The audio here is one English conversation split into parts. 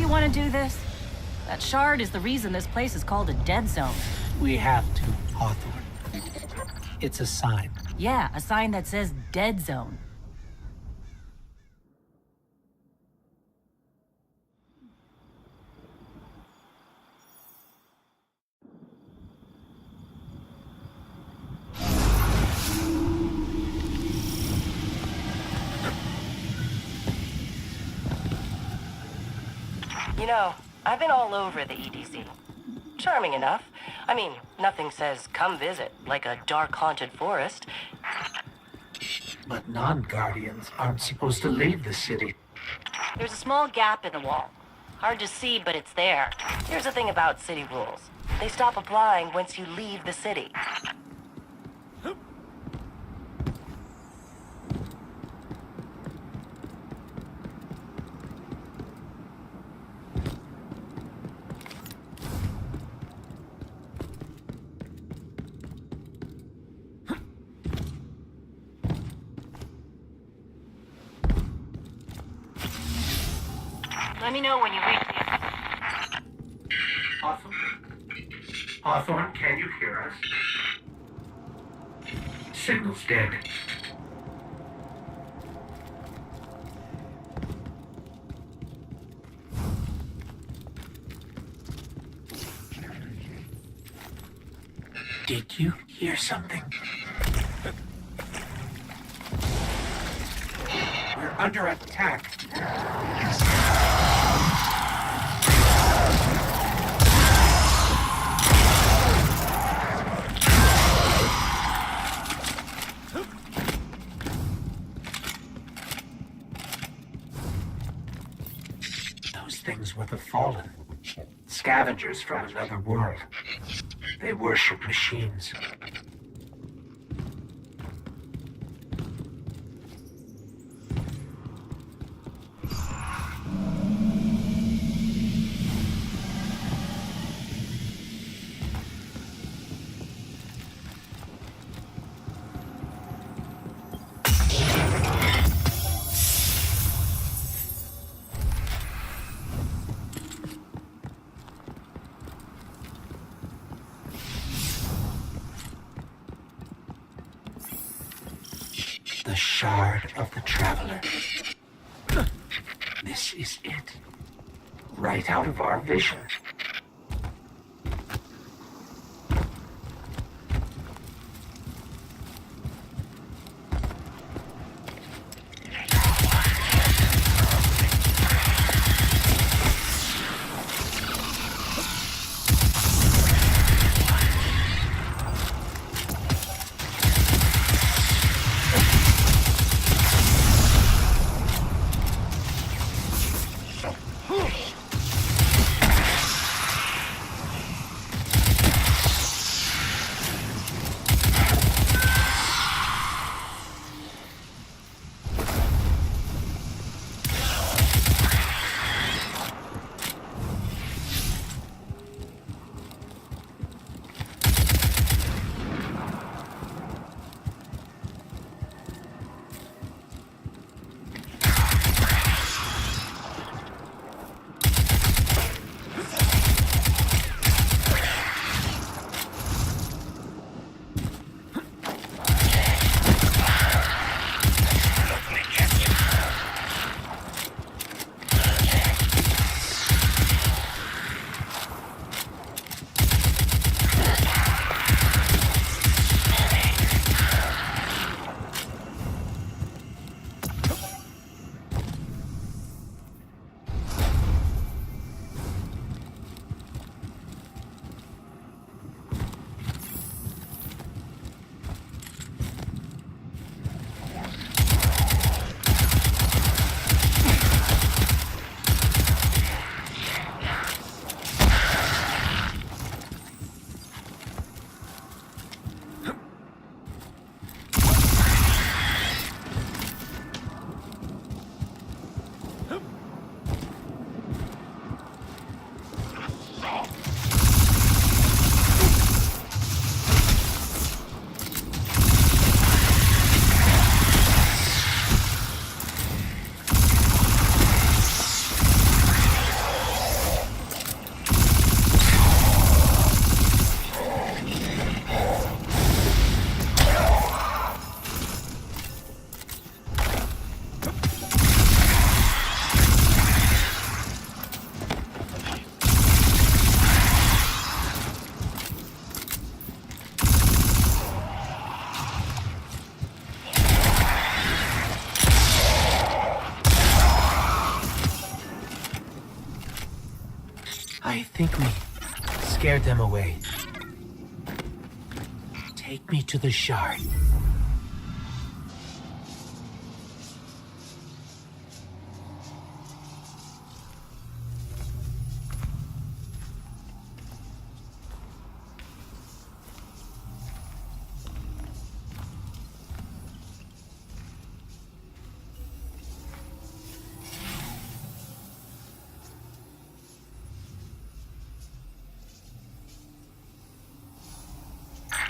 you want to do this? That shard is the reason this place is called a dead zone. We have to, Hawthorne. It's a sign. Yeah, a sign that says dead zone. You know, I've been all over the EDZ. Charming enough. I mean, nothing says come visit, like a dark haunted forest. But non-Guardians aren't supposed to leave the city. There's a small gap in the wall. Hard to see, but it's there. Here's the thing about city rules. They stop applying once you leave the city. Let me know when you reach the end. Hawthorne, can you hear us? Signal's dead. Did you hear something? We're under attack. Those things were the Fallen. Scavengers from another world. They worship machines. The Shard of the Traveler. This is it. Right out of our vision. think we scared them away. Take me to the shard.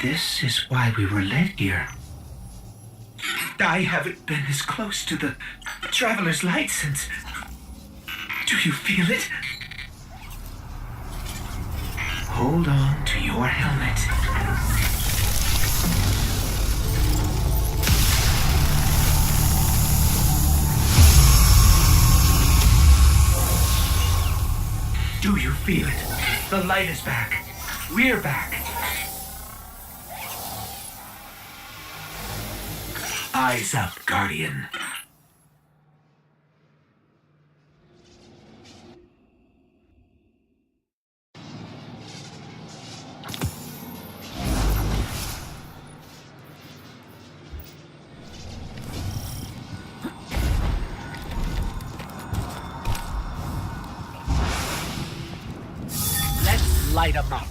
This is why we were led here. I haven't been as close to the Traveler's Light since... Do you feel it? Hold on to your helmet. Do you feel it? The light is back. We're back. Eyes up, Guardian. Let's light 'em up.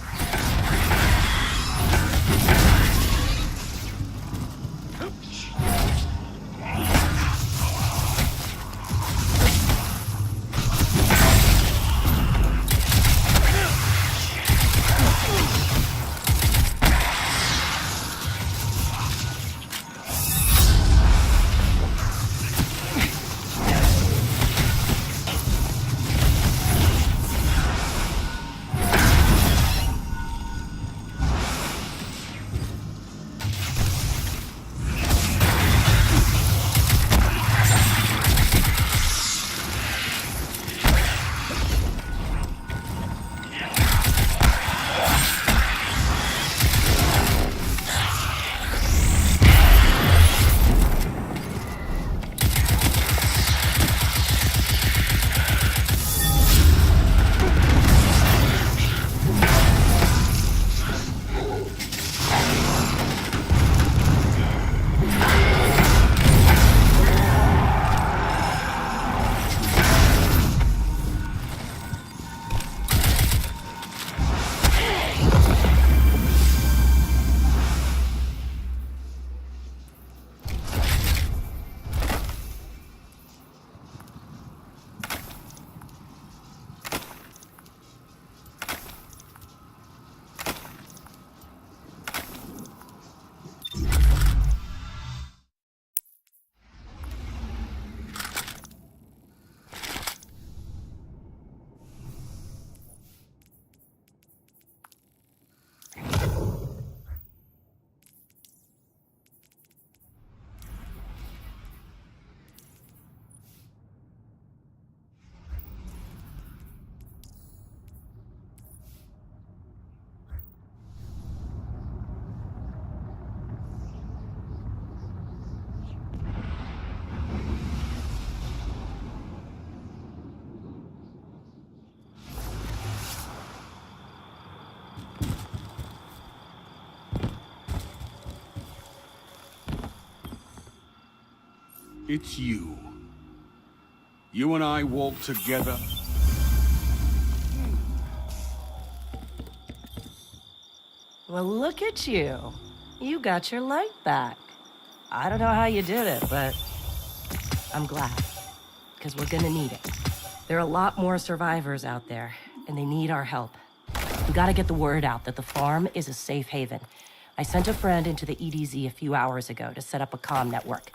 It's you. You and I walk together. Well, look at you. You got your light back. I don't know how you did it, but I'm glad. Because we're gonna need it. There are a lot more survivors out there, and they need our help. We gotta get the word out that the farm is a safe haven. I sent a friend into the EDZ a few hours ago to set up a comm network.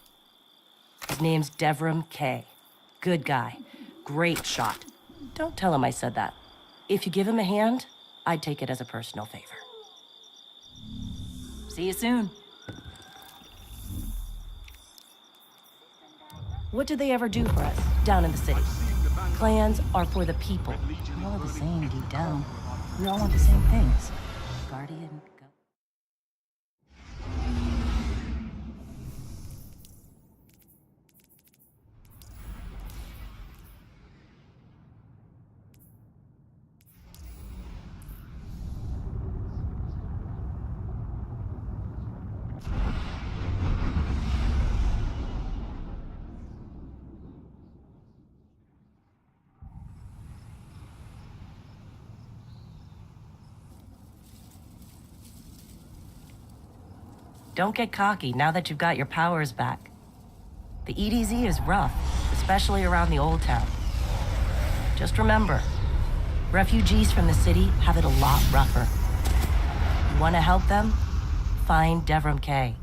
His name's Devram Kay. Good guy. Great shot. Don't tell him I said that. If you give him a hand, I'd take it as a personal favor. See you soon. What did they ever do for us down in the city? Clans are for the people. We're all the same deep down. We all want the same things. Guardian. Don't get cocky now that you've got your powers back. The EDZ is rough, especially around the Old Town. Just remember, refugees from the city have it a lot rougher. You want to help them? Find Devrim Kay.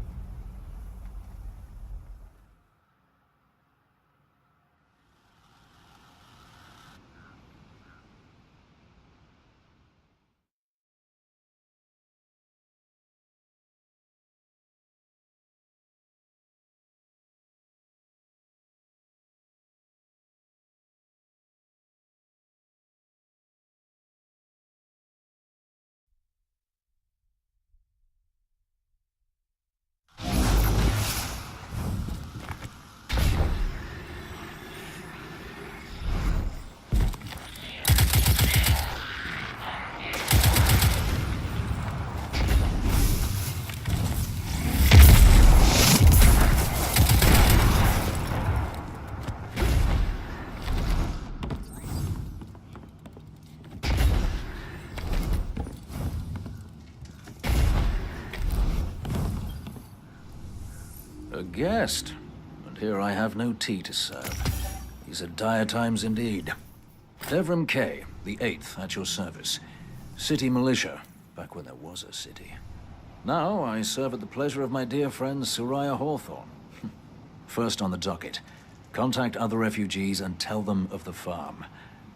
A guest, and here I have no tea to serve. These are dire times indeed. Devrim Kay, the 8th, at your service. City militia, back when there was a city. Now I serve at the pleasure of my dear friend Soraya Hawthorne. First on the docket, contact other refugees and tell them of the farm.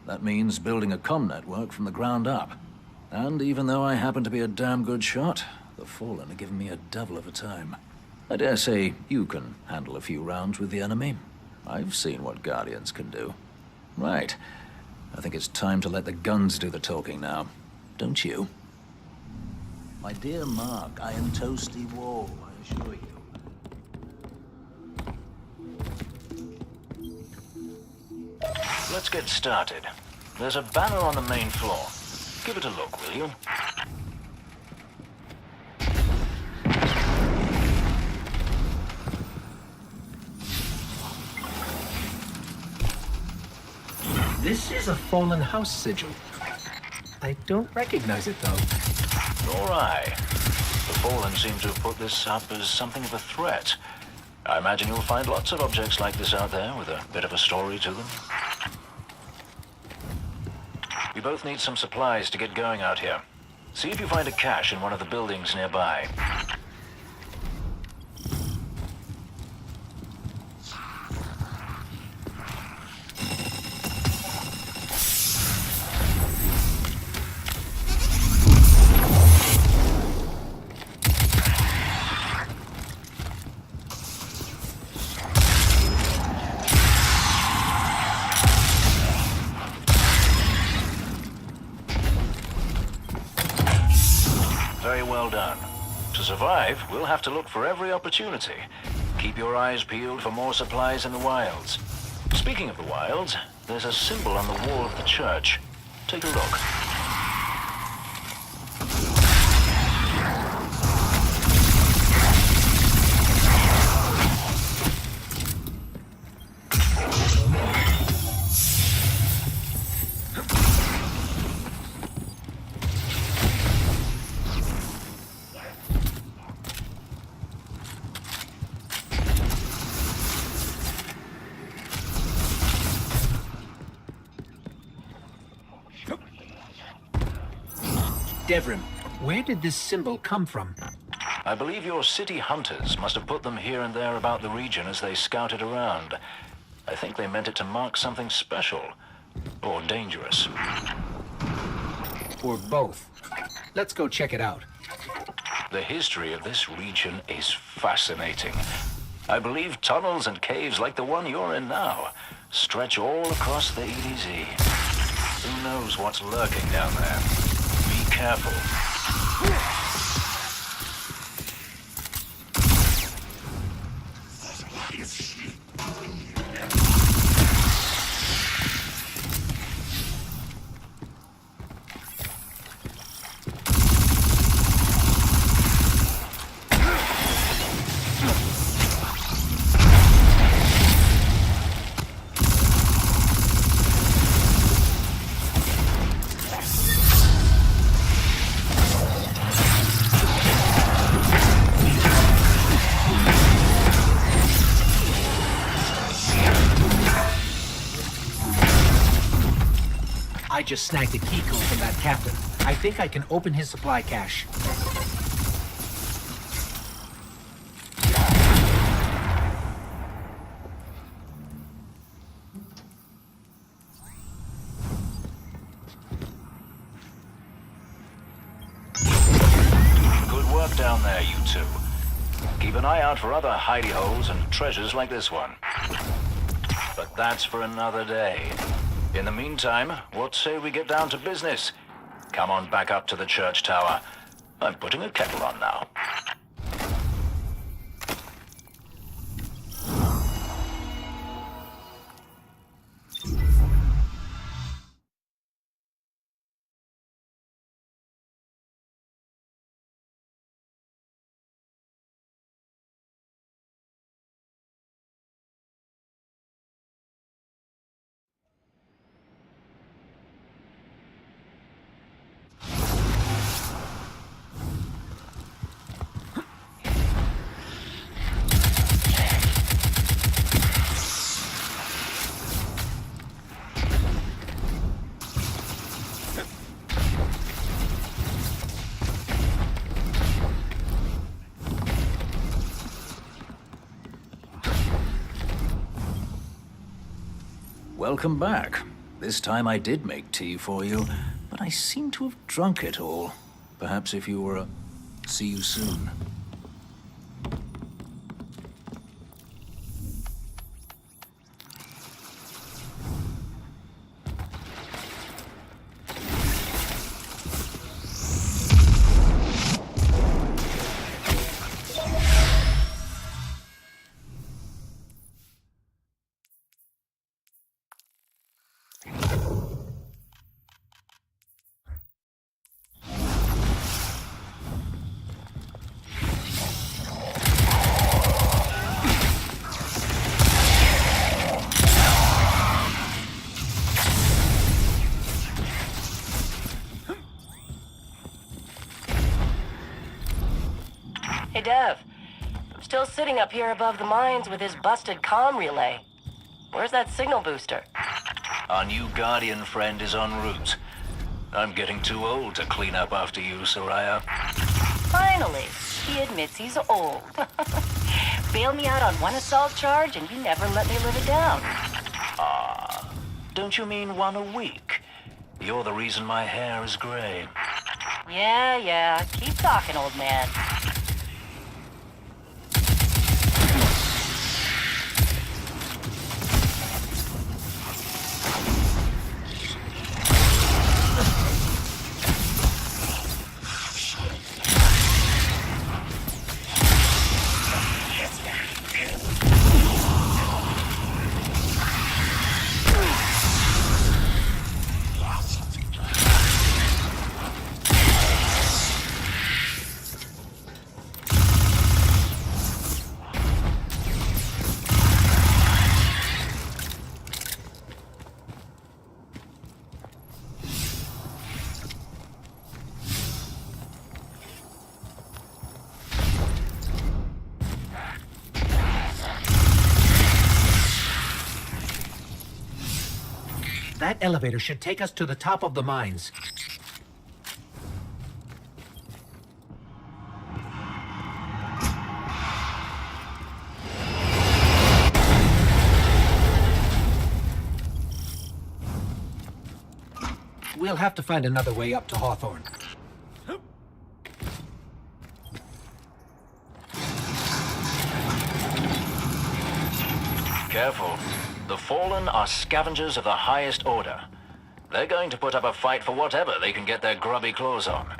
That means building a comm network from the ground up. And even though I happen to be a damn good shot, the Fallen are giving me a devil of a time. I dare say you can handle a few rounds with the enemy. I've seen what Guardians can do. Right. I think it's time to let the guns do the talking now. Don't you? My dear Mark, I am toasty wall, I assure you. Let's get started. There's a banner on the main floor. Give it a look, will you? This is a Fallen House sigil. I don't recognize it, though. Nor I. The Fallen seem to have put this up as something of a threat. I imagine you'll find lots of objects like this out there with a bit of a story to them. We both need some supplies to get going out here. See if you find a cache in one of the buildings nearby. Very well done. To survive, we'll have to look for every opportunity. Keep your eyes peeled for more supplies in the wilds. Speaking of the wilds, there's a symbol on the wall of the church. Take a look. Devrim, where did this symbol come from? I believe your city hunters must have put them here and there about the region as they scouted around. I think they meant it to mark something special. Or dangerous. Or both. Let's go check it out. The history of this region is fascinating. I believe tunnels and caves like the one you're in now stretch all across the EDZ. Who knows what's lurking down there? Be careful. I just snagged a key code from that captain. I think I can open his supply cache. Good work down there, you two. Keep an eye out for other hidey holes and treasures like this one. But that's for another day. In the meantime, what say we get down to business? Come on back up to the church tower. I'm putting a kettle on now. Welcome back. This time I did make tea for you, but I seem to have drunk it all. Perhaps if you were a... See you soon. Hey, Dev. I'm still sitting up here above the mines with his busted comm relay. Where's that signal booster? Our new Guardian friend is en route. I'm getting too old to clean up after you, Soraya. Finally, he admits he's old. Bail me out on one assault charge and you never let me live it down. Don't you mean one a week? You're the reason my hair is gray. Yeah. Keep talking, old man. That elevator should take us to the top of the mines. We'll have to find another way up to Hawthorne. Careful. The Fallen are scavengers of the highest order. They're going to put up a fight for whatever they can get their grubby claws on.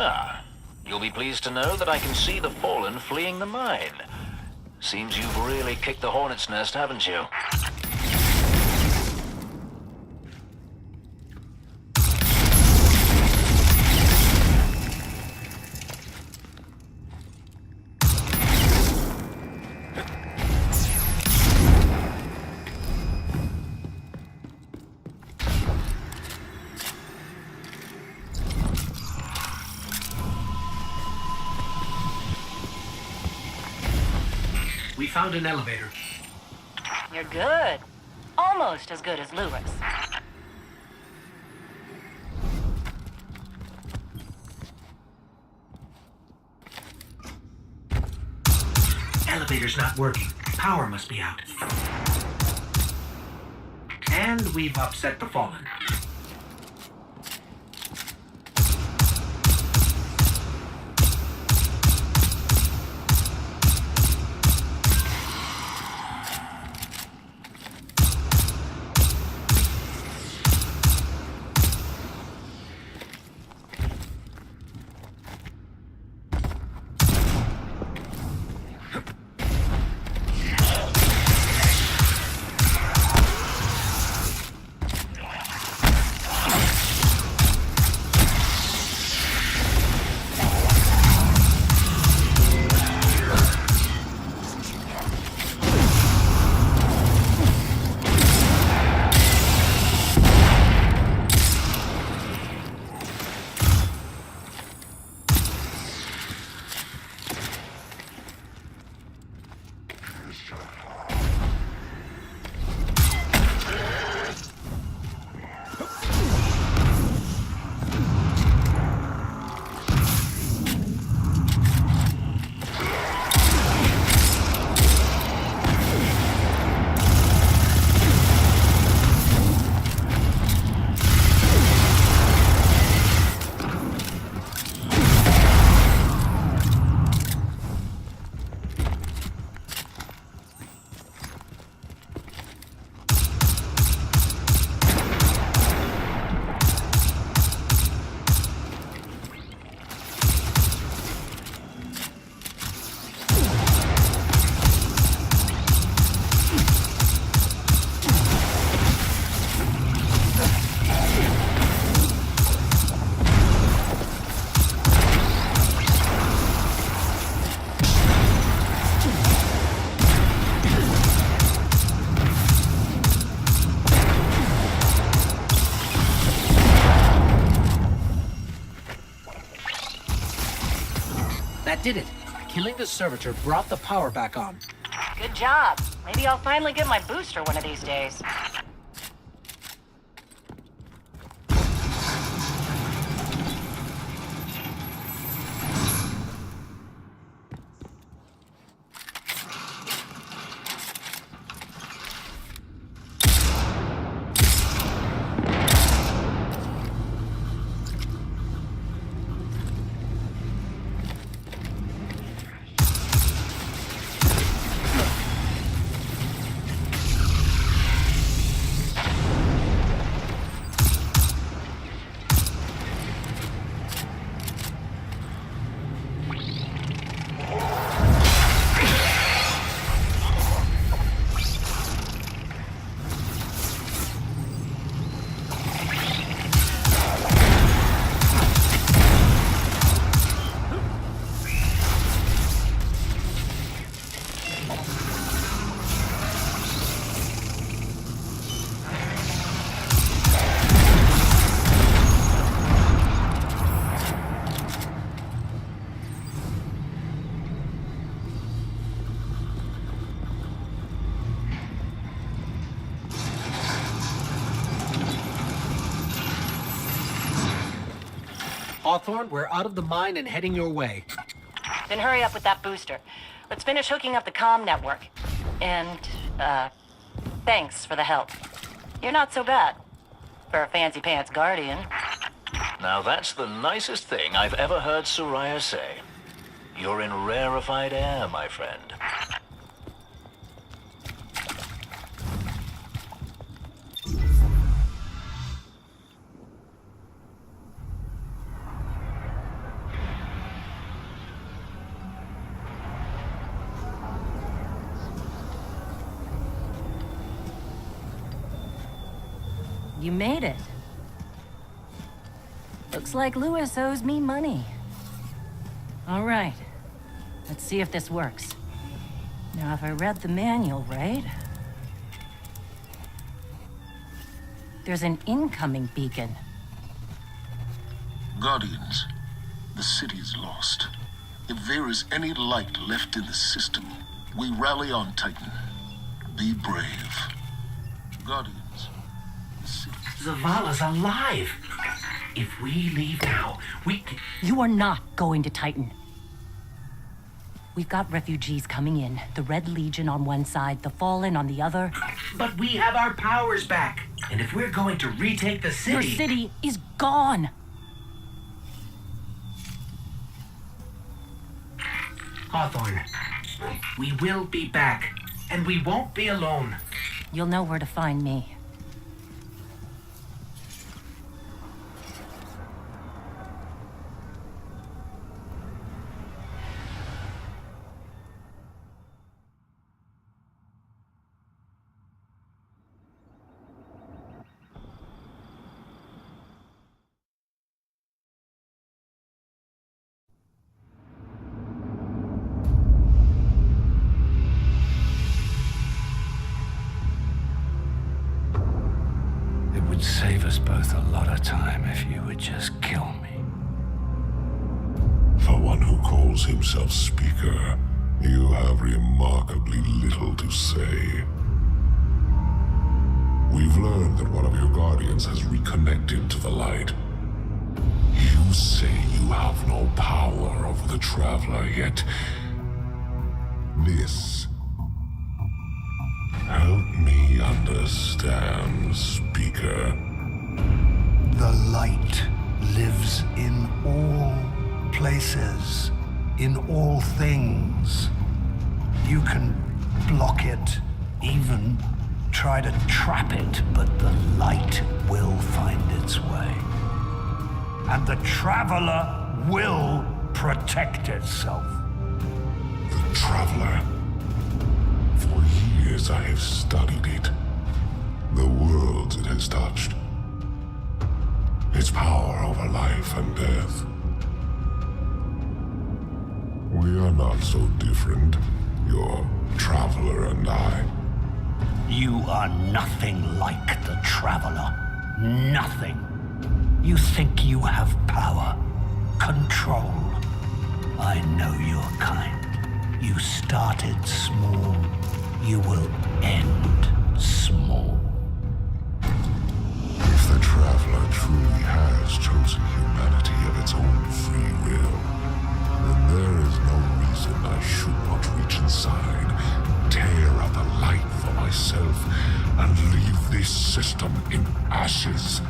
Ah, you'll be pleased to know that I can see the Fallen fleeing the mine. Seems you've really kicked the hornet's nest, haven't you? We found an elevator. You're good. Almost as good as Lewis. Elevator's not working. Power must be out. And we've upset the Fallen. That did it. Killing the servitor brought the power back on. Good job. Maybe I'll finally get my booster one of these days. Hawthorne, we're out of the mine and heading your way. Then hurry up with that booster. Let's finish hooking up the comm network. And, thanks for the help. You're not so bad. For a fancy pants guardian. Now that's the nicest thing I've ever heard Soraya say. You're in rarefied air, my friend. you made it. Looks like Lewis owes me money. All right. Let's see if this works. Now, if I read the manual right... There's an incoming beacon. Guardians, the city is lost. If there is any light left in the system, we rally on Titan. Be brave. Guardians, the city... Zavala's alive! If we leave now, we can... You are not going to Titan. We've got refugees coming in. The Red Legion on one side, the Fallen on the other. But we have our powers back. And if we're going to retake the city... Your city is gone. Hawthorne, we will be back. And we won't be alone. You'll know where to find me. It would save us both a lot of time if you would just kill me. For one who calls himself Speaker, you have remarkably little to say. We've learned that one of your Guardians has reconnected to the light. You say you have no power over the Traveler, yet... this... help me understand, Speaker. The light lives in all places, in all things. You can block it, even try to trap it, but the light will find its way. And the Traveler will protect itself. The Traveler. For years I have studied it. The worlds it has touched. Its power over life and death. We are not so different, your Traveler and I. You are nothing like the Traveler. Nothing. You think you have power, control. I know your kind. You started small. You will end small. If the Traveler truly has chosen humanity of its own free will, then there is no reason I should not reach inside, tear out the light for myself, and leave this system in ashes.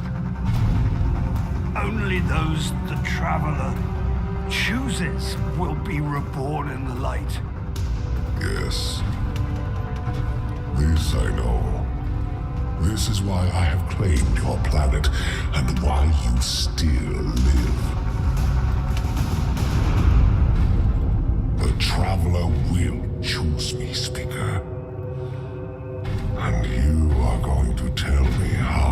Only those the Traveler chooses will be reborn in the light. Yes. This I know. This is why I have claimed your planet, and why you still live. The Traveler will choose me, Speaker. And you are going to tell me how.